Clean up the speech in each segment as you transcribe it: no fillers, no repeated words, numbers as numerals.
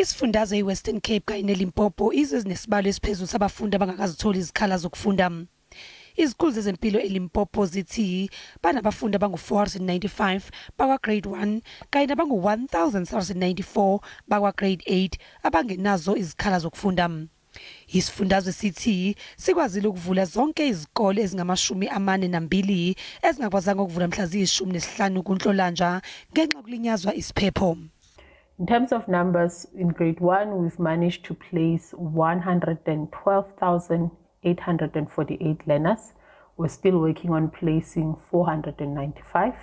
Isifundazwe iWestern Cape kanye neLimpopo izinesibalo esiphezulu sabafundi abangakazitholi izikhala zokufunda. Izikhulu zezempilo eLimpopo zithi banabafundi abangu-495 bakwa grade 1 kanye nabangu-1094 bakwa grade 8 abangenazo izikhala zokufunda. Isifundazwe sithi sikwazile ukuvula zonke izikole ezingama-42 ezingakwazanga ukuvula mhla ziyi-15 kuNhlolanja ngenxa yokulinyazwa isiphepho. In terms of numbers, in grade 1, we've managed to place 112,848 learners. We're still working on placing 495.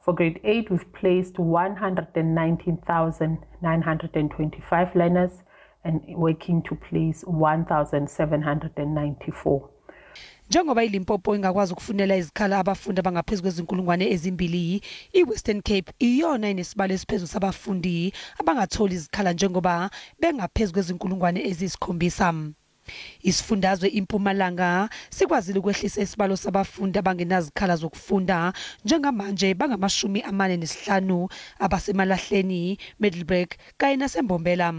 For grade 8, we've placed 119,925 learners and working to place 1,794. Njengoba iLimpopo ingakwazi ukufundela izikhala abafundi abangaphezu kwezinkulungwane ezimbili, iWestern Cape iyona inesibalo esiphezulu sabafundi abangatholi izikhala njengoba bengaphezu kwezinkulungwane eziyikhombisa. Isifundazwe iMpumalanga sikwazile ukwehlisa isibalo sabafundi abangenazikhala zokufunda njengamanje bangama-45 abasemalahleni, Middelburg kanye naseMbombela.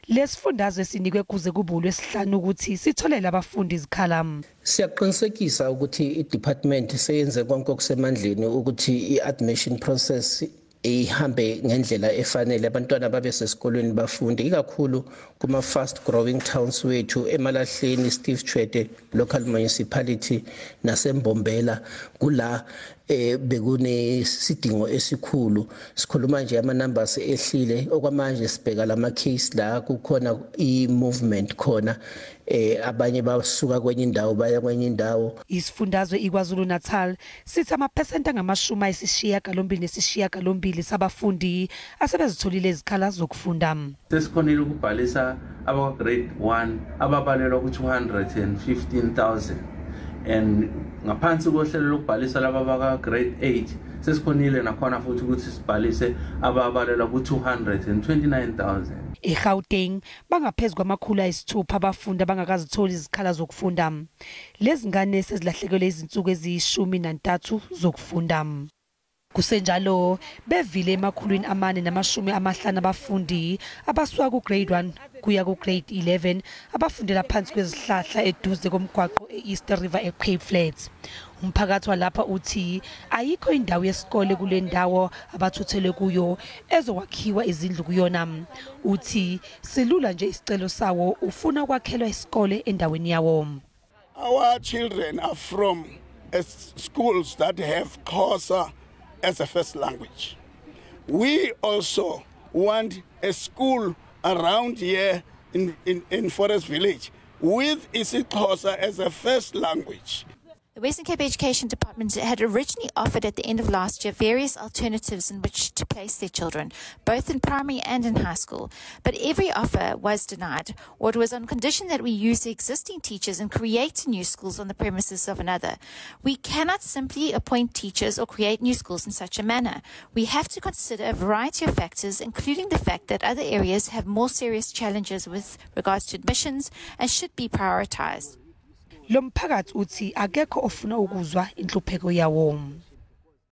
Lesifundazwe sinikwe kuze kube uLwesihlanu ukuthi sitholele abafundi izikhala. Siyaqinisekisa ukuthi idepartment seyenze konke okusemandleni ukuthi iadmission process ihambe ngendlela efanele, abantwana babe sesikolweni bafunde, ikakhulu kuma fast growing towns wethu eMalahleni, Steve Tshwete local municipality naseMbombela kula bekunesidingo esikhulu. Sikhuluma nje ama numbers ehlile okwamanje, sibheka lama case la kukhona i-movement khona, abanye basuka kwenye indawo baya kwenye indawo. Isifundazwe iKwaZulu Natal sithi amaphesenti angama-89 sabafundi asebezitholile izikhala zokufunda. Sesikhonile ukubhalisa aba grade 1 ababalelwa ku-215,000 and ngaphansi kohlelo lokubhalisa laba baka grade 8 sesikhonile nakhona futhi ukuthi sibhalise ababalelwa ku-229,000. eGauteng bangaphezulu kwama-600 abafundi abangakazitholi izikhala zokufunda. Lezi ngane sezilahlekelwe izinsuku eziyi-13 zokufunda. Kusenjalo bevile ema-450 abafundi abasuka ku-grade 1 kuya ku-grade 11 abafundela phansi kwezihlahla eduze komgwaqo e-East River eCape Flats. Umphakathi walapha uthi ayikho indawo yesikole kule ndawo abathuthelwe kuyo ezokwakhiwa izindlu kuyona. Uthi silula nje isicelo sawo ufuna ukwakhelwa isikole endaweni yawo. Our children are from schools that have Xhosa as a first language. We also want a school around here in Forest Village with isiXhosa as a first language. The Western Cape Education Department had originally offered at the end of last year various alternatives in which to place their children, both in primary and in high school. But every offer was denied, or it was on condition that we use the existing teachers and create new schools on the premises of another. We cannot simply appoint teachers or create new schools in such a manner. We have to consider a variety of factors, including the fact that other areas have more serious challenges with regards to admissions and should be prioritized. Lo mphakathi uthi akekho ofuna ukuzwa inhlupheko yawo.